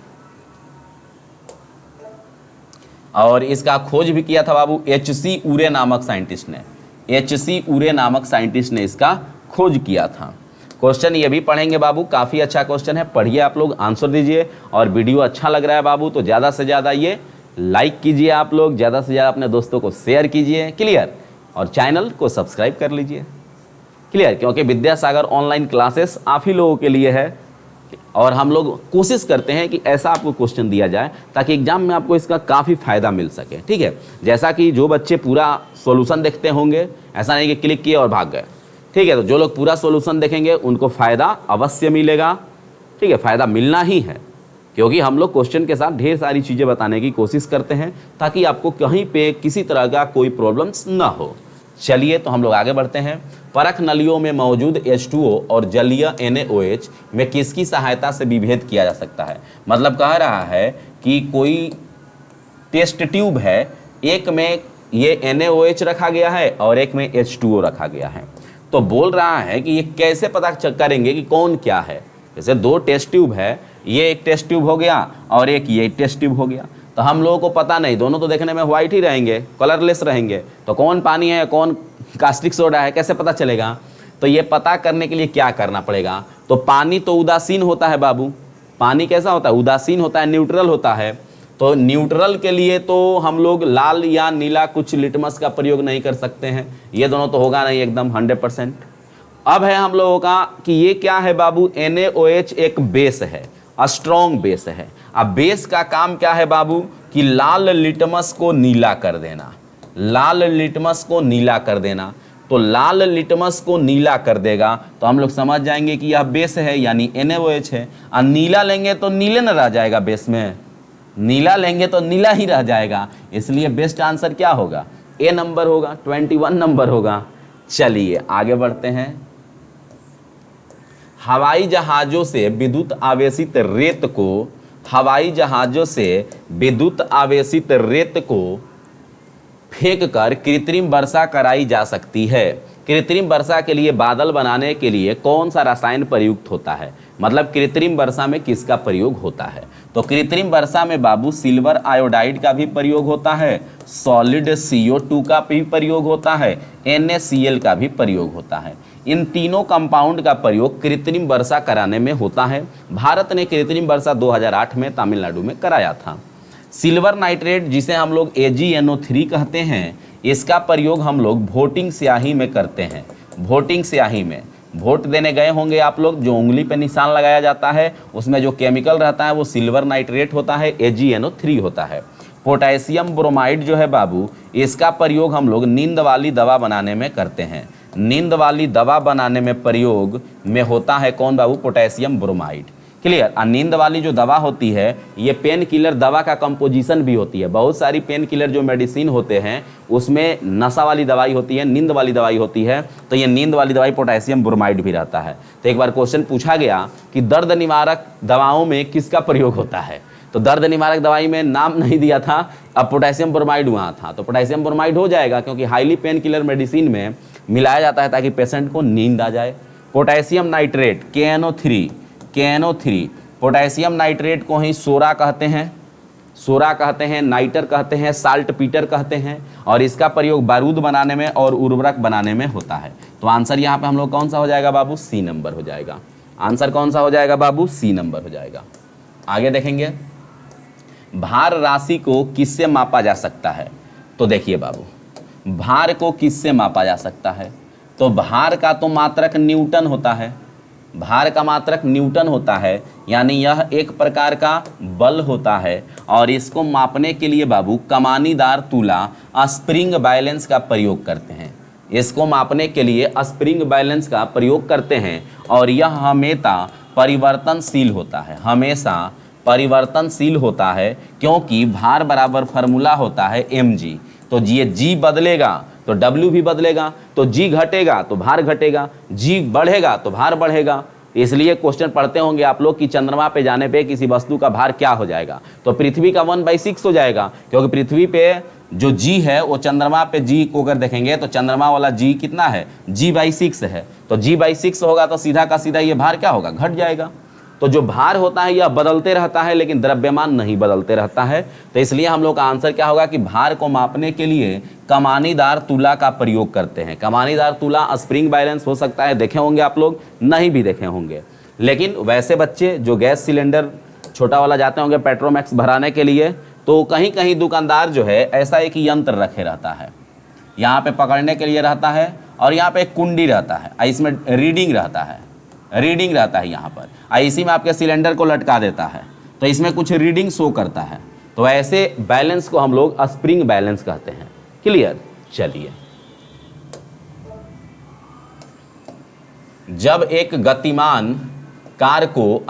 और इसका खोज भी किया था बाबू HC उरे नामक साइंटिस्ट ने। HC उरे नामक साइंटिस्ट ने इसका खोज किया था। क्वेश्चन ये भी पढ़ेंगे बाबू, काफ़ी अच्छा क्वेश्चन है, पढ़िए आप लोग, आंसर दीजिए। और वीडियो अच्छा लग रहा है बाबू तो ज़्यादा से ज़्यादा ये लाइक कीजिए, आप लोग ज़्यादा से ज़्यादा अपने दोस्तों को शेयर कीजिए। क्लियर, और चैनल को सब्सक्राइब कर लीजिए। क्लियर, क्योंकि विद्यासागर ऑनलाइन क्लासेस आप ही लोगों के लिए है और हम लोग कोशिश करते हैं कि ऐसा आपको क्वेश्चन दिया जाए ताकि एग्जाम में आपको इसका काफ़ी फ़ायदा मिल सके। ठीक है, जैसा कि जो बच्चे पूरा सॉल्यूशन देखते होंगे, ऐसा नहीं कि क्लिक किए और भाग गए। ठीक है, तो जो लोग पूरा सॉल्यूशन देखेंगे उनको फ़ायदा अवश्य मिलेगा। ठीक है, फ़ायदा मिलना ही है क्योंकि हम लोग क्वेश्चन के साथ ढेर सारी चीज़ें बताने की कोशिश करते हैं ताकि आपको कहीं पे किसी तरह का कोई प्रॉब्लम्स ना हो। चलिए तो हम लोग आगे बढ़ते हैं। परख नलियों में मौजूद H2O और जलीय NaOH में किसकी सहायता से विभेद किया जा सकता है। मतलब कह रहा है कि कोई टेस्ट ट्यूब है, एक में ये NaOH रखा गया है और एक में H2O रखा गया है। तो बोल रहा है कि ये कैसे पता करेंगे कि कौन क्या है। जैसे 2 टेस्ट ट्यूब है, ये एक टेस्ट ट्यूब हो गया और एक ये टेस्ट ट्यूब हो गया, तो हम लोगों को पता नहीं, दोनों तो देखने में व्हाइट ही रहेंगे, कलरलेस रहेंगे, तो कौन पानी है कौन कास्टिक सोडा है कैसे पता चलेगा। तो ये पता करने के लिए क्या करना पड़ेगा, तो पानी तो उदासीन होता है बाबू। पानी कैसा होता है, उदासीन होता है, न्यूट्रल होता है। तो न्यूट्रल के लिए तो हम लोग लाल या नीला कुछ लिटमस का प्रयोग नहीं कर सकते हैं, ये दोनों तो होगा नहीं एकदम 100%। अब है हम लोगों का कि ये क्या है बाबू, NaOH एक बेस है, स्ट्रॉन्ग बेस है। अब बेस का काम क्या है बाबू कि लाल लिटमस को नीला कर देना, लाल लिटमस को नीला कर देना। तो लाल लिटमस को नीला कर देगा तो हम लोग समझ जाएंगे कि यह बेस है यानी NaOH है। और नीला लेंगे तो नीले न रह जाएगा बेस में, नीला लेंगे तो नीला ही रह जाएगा, इसलिए बेस्ट आंसर क्या होगा, A नंबर होगा, 21 नंबर होगा। चलिए आगे बढ़ते हैं। हवाई जहाजों से विद्युत आवेशित रेत को हवाई जहाजों से विद्युत आवेशित रेत को फेंक कर कृत्रिम वर्षा कराई जा सकती है। कृत्रिम वर्षा के लिए बादल बनाने के लिए कौन सा रसायन प्रयुक्त होता है, मतलब कृत्रिम वर्षा में किसका प्रयोग होता है? तो कृत्रिम वर्षा में बाबू सिल्वर आयोडाइड का भी प्रयोग होता है, सॉलिड CO2 का भी प्रयोग होता है, NaCl का भी प्रयोग होता है। इन तीनों कंपाउंड का प्रयोग कृत्रिम वर्षा कराने में होता है। भारत ने कृत्रिम वर्षा 2008 में तमिलनाडु में कराया था। सिल्वर नाइट्रेट जिसे हम लोग AgNO3 कहते हैं, इसका प्रयोग हम लोग वोटिंग स्याही में करते हैं। वोटिंग स्याही में वोट देने गए होंगे आप लोग, जो उंगली पे निशान लगाया जाता है उसमें जो केमिकल रहता है वो सिल्वर नाइट्रेट होता है, AgNO3 होता है। पोटेशियम ब्रोमाइड जो है बाबू, इसका प्रयोग हम लोग नींद वाली दवा बनाने में करते हैं। नींद वाली दवा बनाने में प्रयोग में होता है कौन बाबू? Potassium bromide. क्लियर? और नींद वाली जो दवा होती है ये पेन किलर दवा का कंपोजिशन भी होती है। बहुत सारी पेन किलर जो मेडिसिन होते हैं उसमें नशा वाली दवाई होती है, नींद वाली दवाई होती है, तो ये नींद वाली दवाई पोटेशियम ब्रोमाइड भी रहता है। तो एक बार क्वेश्चन पूछा गया कि दर्द निवारक दवाओं में किसका प्रयोग होता है, तो दर्द निवारक दवाई में नाम नहीं दिया था, अब पोटेशियम ब्रोमाइड वहाँ था, तो पोटेशियम ब्रोमाइड हो जाएगा क्योंकि हाईली पेन किलर मेडिसिन में मिलाया जाता है ताकि पेशेंट को नींद आ जाए। Potassium nitrate KNO3, potassium nitrate को ही सोरा कहते हैं, नाइटर कहते हैं, साल्ट पीटर कहते हैं, और इसका प्रयोग बारूद बनाने में और उर्वरक बनाने में होता है। तो आंसर यहाँ पे हम लोग कौन सा हो जाएगा बाबू? C नंबर हो जाएगा। आंसर कौन सा हो जाएगा बाबू? C नंबर हो जाएगा। आगे देखेंगे, भार राशि को किससे मापा जा सकता है? तो देखिए बाबू, भार को किससे मापा जा सकता है? तो भार का तो मात्रक न्यूटन होता है, भार का मात्रक न्यूटन होता है, यानी यह एक प्रकार का बल होता है। और इसको मापने के लिए बाबू कमानीदार तुला स्प्रिंग बैलेंस का प्रयोग करते हैं। इसको मापने के लिए स्प्रिंग बैलेंस का प्रयोग करते हैं और यह हमेशा परिवर्तनशील होता है, हमेशा परिवर्तनशील होता है, क्योंकि भार बराबर फार्मूला होता है mg। तो ये g बदलेगा तो W भी बदलेगा, तो g घटेगा तो भार घटेगा, g बढ़ेगा तो भार बढ़ेगा। इसलिए क्वेश्चन पढ़ते होंगे आप लोग कि चंद्रमा पे जाने पे किसी वस्तु का भार क्या हो जाएगा, तो पृथ्वी का 1/6 हो जाएगा, क्योंकि पृथ्वी पे जो g है वो चंद्रमा पे g को अगर देखेंगे तो चंद्रमा वाला g कितना है? g/6 है, तो g/6 होगा तो सीधा का सीधा ये भार क्या होगा? घट जाएगा। तो जो भार होता है यह बदलते रहता है लेकिन द्रव्यमान नहीं बदलते रहता है। तो इसलिए हम लोग का आंसर क्या होगा कि भार को मापने के लिए कमानीदार तुला का प्रयोग करते हैं। कमानीदार तुला स्प्रिंग बैलेंस हो सकता है, देखे होंगे आप लोग, नहीं भी देखे होंगे, लेकिन वैसे बच्चे जो गैस सिलेंडर छोटा वाला जाते होंगे पेट्रोमैक्स भराने के लिए, तो कहीं कहीं दुकानदार जो है ऐसा एक यंत्र रखे रहता है, यहाँ पे पकड़ने के लिए रहता है और यहाँ पे एक कुंडी रहता है, इसमें रीडिंग रहता है यहाँ पर, इसी में आपके सिलेंडर को लटका देता है, तो इसमें कुछ रीडिंग शो करता है। तो ऐसे बैलेंस को हम लोग स्प्रिंग बैलेंस कहते हैं। क्लियर? चलिए, जब एक गतिमान कार को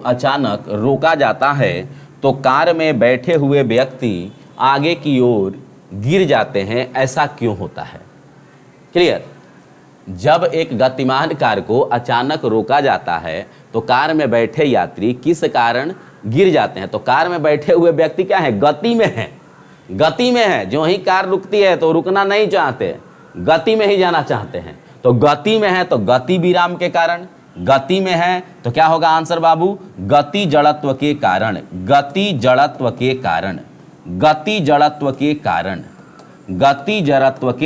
अचानक रोका जाता है तो कार में बैठे हुए व्यक्ति आगे की ओर गिर जाते हैं, ऐसा क्यों होता है? क्लियर? जब एक गतिमान कार को अचानक रोका जाता है तो कार में बैठे यात्री किस कारण गिर जाते हैं? तो कार में बैठे हुए व्यक्ति क्या है? गति में है। जो ही कार रुकती है तो रुकना नहीं चाहते, गति में ही जाना चाहते हैं। तो गति में है तो गति विराम के कारण, गति में है तो क्या होगा आंसर बाबू? गति जड़त्व के कारण, गति जड़त्व के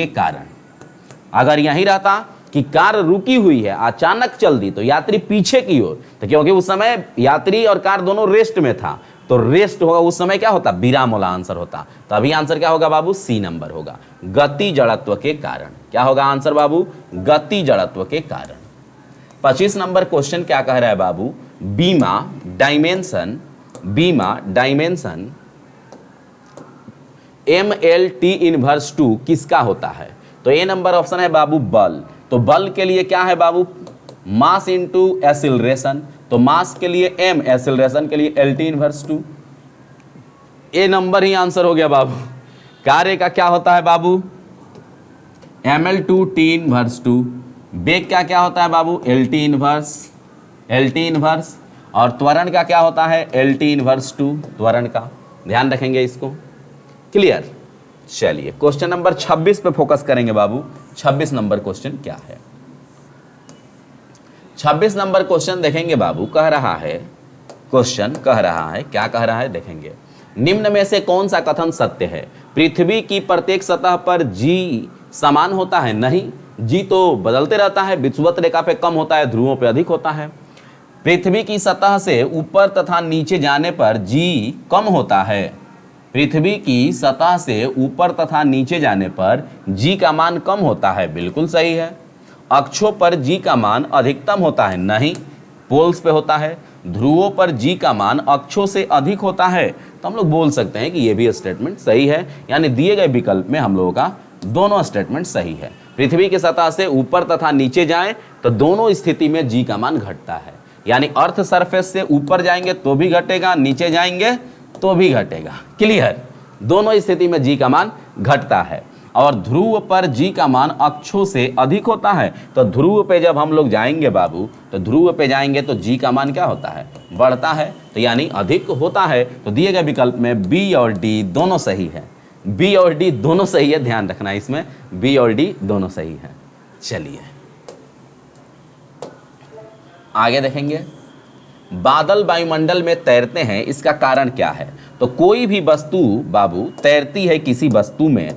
कारण। अगर यही रहता कि कार रुकी हुई है, अचानक चल दी, तो यात्री पीछे की ओर, तो क्योंकि उस समय यात्री और कार दोनों रेस्ट में था, तो रेस्ट होगा उस समय क्या होता? विराम वाला आंसर होता। तो अभी आंसर क्या होगा बाबू? C नंबर होगा, गति जड़त्व के कारण। क्या होगा आंसर बाबू? गति जड़त्व के कारण। 25 नंबर क्वेश्चन क्या कह रहा है बाबू? बीमा डायमेंशन MLT−2 किसका होता है? तो ए नंबर ऑप्शन है बाबू बल। तो बल के लिए क्या है बाबू? Mass into acceleration. तो मास के लिए m, एक्सीलरेशन के लिए LT−2। ए नंबर ही आंसर हो गया बाबू। कार्य का क्या होता है बाबू? ml/T−2। वेग का क्या होता है बाबू? LT−, LT इनवर्स, और त्वरण का क्या होता है, LT इनवर्स टू त्वरण का। ध्यान रखेंगे इसको, क्लियर। चलिए क्वेश्चन नंबर 26 पे फोकस करेंगे बाबू। 26 नंबर क्वेश्चन क्या है, 26 नंबर क्वेश्चन देखेंगे बाबू। कह रहा है, क्वेश्चन कह रहा है, क्या कह रहा है देखेंगे। निम्न में से कौन सा कथन सत्य है, पृथ्वी की प्रत्येक सतह पर जी समान होता है। नहीं, जी तो बदलते रहता है, विषुवत रेखा पे कम होता है, ध्रुवों पे अधिक होता है। पृथ्वी की सतह से ऊपर तथा नीचे जाने पर जी कम होता है। पृथ्वी की सतह से ऊपर तथा नीचे जाने पर जी का मान कम होता है, बिल्कुल सही है। अक्षों पर जी का मान अधिकतम होता है। नहीं, पोल्स पे होता है। ध्रुवों पर जी का मान अक्षों से अधिक होता है। तो हम लोग बोल सकते हैं कि ये भी स्टेटमेंट सही है, यानी दिए गए विकल्प में हम लोगों का दोनों स्टेटमेंट सही है। पृथ्वी की सतह से ऊपर तथा नीचे जाएं तो दोनों स्थिति में जी का मान घटता है, यानी अर्थ सरफेस से ऊपर जाएंगे तो भी घटेगा, नीचे जाएंगे तो भी घटेगा, क्लियर। दोनों स्थिति में जी का मान घटता है। और ध्रुव पर जी का मान अक्षों से अधिक होता है। तो ध्रुव पे जब हम लोग जाएंगे बाबू, तो ध्रुव पे जाएंगे तो जी का मान क्या होता है, बढ़ता है, तो यानी अधिक होता है। तो दिए गए विकल्प में बी और डी दोनों सही है। बी और डी दोनों सही है, ध्यान रखना इसमें, बी और डी दोनों सही है। चलिए आगे देखेंगे। बादल वायुमंडल में तैरते हैं, इसका कारण क्या है। तो कोई भी वस्तु बाबू तैरती है किसी वस्तु में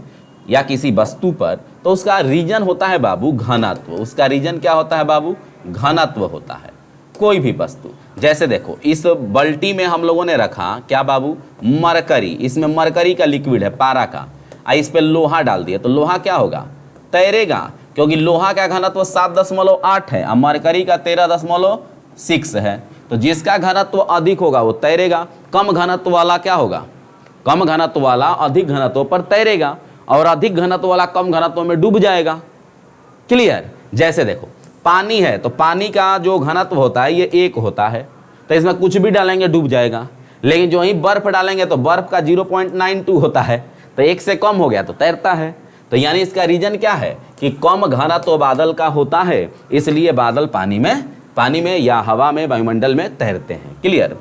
या किसी वस्तु पर, तो उसका रीजन होता है बाबू घनत्व। उसका रीजन क्या होता है बाबू, घनत्व होता है। कोई भी वस्तु, जैसे देखो इस बाल्टी में हम लोगों ने रखा क्या बाबू, मरकरी। इसमें मरकरी का लिक्विड है, पारा का, इस पे लोहा डाल दिया तो लोहा क्या होगा, तैरेगा, क्योंकि लोहा का घनत्व 7.8 है और मरकरी का 13.6 है। तो जिसका घनत्व अधिक होगा वो तैरेगा, कम घनत्व वाला क्या होगा, कम घनत्व वाला अधिक घनत्व पर तैरेगा, और अधिक घनत्व वाला कम घनत्व में डूब जाएगा, क्लियर। जैसे देखो पानी है, तो पानी का जो घनत्व होता है ये 1 होता है, तो इसमें कुछ भी डालेंगे डूब जाएगा। लेकिन जो ही बर्फ डालेंगे तो बर्फ का 0.92 होता है, तो 1 से कम हो गया तो तैरता है। तो यानी इसका रीजन क्या है कि कम घनत्व बादल का होता है, इसलिए बादल पानी में या हवा में, वायुमंडल में तैरते हैं, क्लियर।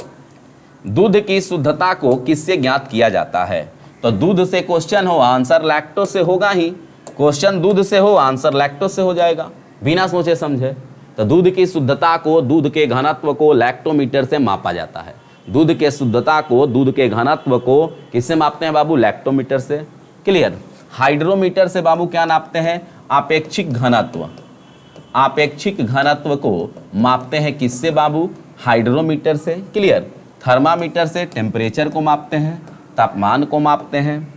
दूध की शुद्धता को किससे ज्ञात किया जाता है। तो दूध से क्वेश्चन हो, आंसर लैक्टोज से होगा ही। क्वेश्चन दूध से हो, आंसर लैक्टोज से हो जाएगा, बिना सोचे समझे। तो दूध की शुद्धता को, दूध के घनत्व को लैक्टोमीटर से मापा जाता है। दूध के शुद्धता को, दूध के घनत्व को किससे मापते हैं बाबू, लैक्टोमीटर से, क्लियर। हाइड्रोमीटर से बाबू क्या नापते हैं, आपेक्षिक घनत्व। आपेक्षिक घनत्व को मापते हैं किससे बाबू, हाइड्रोमीटर से, क्लियर। थर्मामीटर से टेम्परेचर को मापते हैं, तापमान को मापते हैं।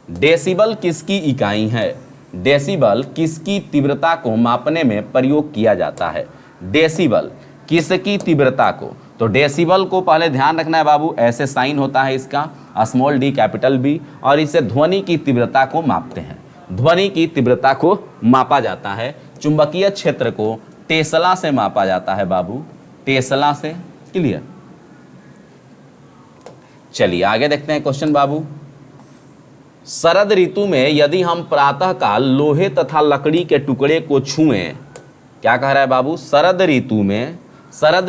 डेसिबल किसकी इकाई है, डेसिबल किसकी तीव्रता को मापने में प्रयोग किया जाता है। डेसिबल किसकी तीव्रता को, तो डेसिबल को पहले ध्यान रखना है बाबू, ऐसे साइन होता है इसका, स्मॉल डी कैपिटल बी, और इसे ध्वनि की तीव्रता को मापते हैं। ध्वनि की तीव्रता को मापा जाता है। चुंबकीय क्षेत्र को टेस्ला से मापा जाता है बाबू, टेस्ला से, क्लियर। चलिए आगे देखते हैं क्वेश्चन बाबू। शरद ऋतु में यदि हम प्रातः काल लोहे तथा लकड़ी के टुकड़े को छुएं, क्या कह रहा है बाबू, शरद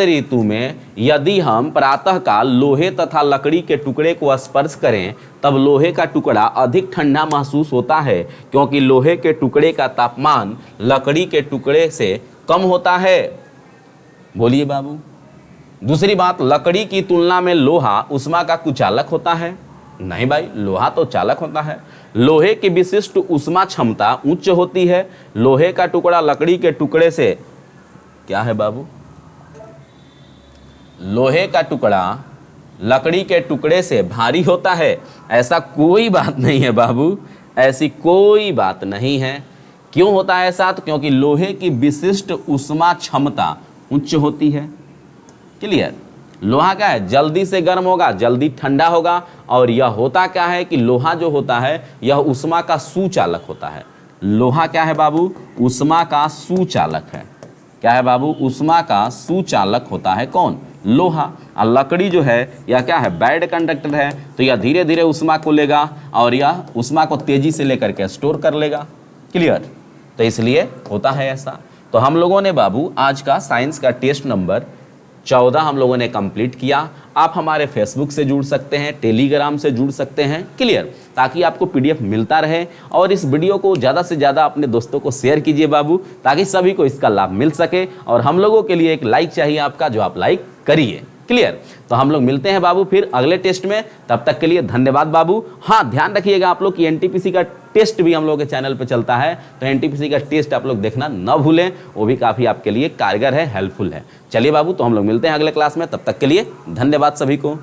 ऋतु में यदि हम प्रातः काल लोहे तथा लकड़ी के टुकड़े को स्पर्श करें तब लोहे का टुकड़ा अधिक ठंडा महसूस होता है, क्योंकि लोहे के टुकड़े का तापमान लकड़ी के टुकड़े से कम होता है। बोलिए बाबू। दूसरी बात, लकड़ी की तुलना में लोहा ऊष्मा का कुचालक होता है। नहीं भाई, लोहा तो चालक होता है। लोहे की विशिष्ट ऊष्मा क्षमता उच्च होती है। लोहे का टुकड़ा लकड़ी के टुकड़े से क्या है बाबू, लोहे का टुकड़ा लकड़ी के टुकड़े से भारी होता है। ऐसा कोई बात नहीं है बाबू, ऐसी कोई बात नहीं है। क्यों होता है ऐसा, तो क्योंकि लोहे की विशिष्ट ऊष्मा क्षमता उच्च होती है, क्लियर। लोहा क्या है, जल्दी से गर्म होगा, जल्दी ठंडा होगा, और यह होता क्या है कि लोहा जो होता है यह ऊष्मा का सुचालक होता है। लोहा क्या है बाबू, ऊष्मा का सुचालक है। क्या है बाबू, ऊष्मा का सुचालक होता है कौन, लोहा। और लकड़ी जो है यह क्या है, बैड कंडक्टर है, तो यह धीरे धीरे ऊष्मा को लेगा और यह ऊष्मा को तेजी से लेकर के स्टोर कर लेगा, क्लियर। तो इसलिए होता है ऐसा। तो हम लोगों ने बाबू आज का साइंस का टेस्ट नंबर 14 हम लोगों ने कंप्लीट किया। आप हमारे फेसबुक से जुड़ सकते हैं, टेलीग्राम से जुड़ सकते हैं, क्लियर, ताकि आपको पीडीएफ मिलता रहे। और इस वीडियो को ज़्यादा से ज़्यादा अपने दोस्तों को शेयर कीजिए बाबू, ताकि सभी को इसका लाभ मिल सके। और हम लोगों के लिए एक लाइक चाहिए आपका, जो आप लाइक करिए, क्लियर। तो हम लोग मिलते हैं बाबू फिर अगले टेस्ट में, तब तक के लिए धन्यवाद बाबू। हाँ, ध्यान रखिएगा आप लोग कि एनटीपीसी का टेस्ट भी हम लोग के चैनल पे चलता है, तो एनटीपीसी का टेस्ट आप लोग देखना न भूलें, वो भी काफ़ी आपके लिए कारगर है, हेल्पफुल है। चलिए बाबू, तो हम लोग मिलते हैं अगले क्लास में, तब तक के लिए धन्यवाद सभी को।